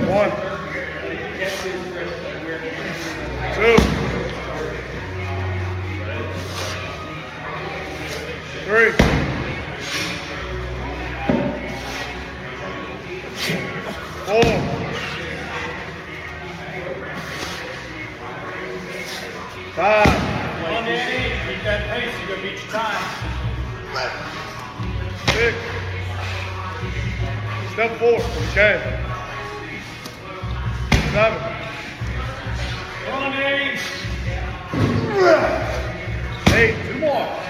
One. Two. Three. Four. Five. Come on, Danny. Keep that pace. You're going to beat your time. 6. Step forward. Okay. 7. Come on, Danny. 8. 2 more.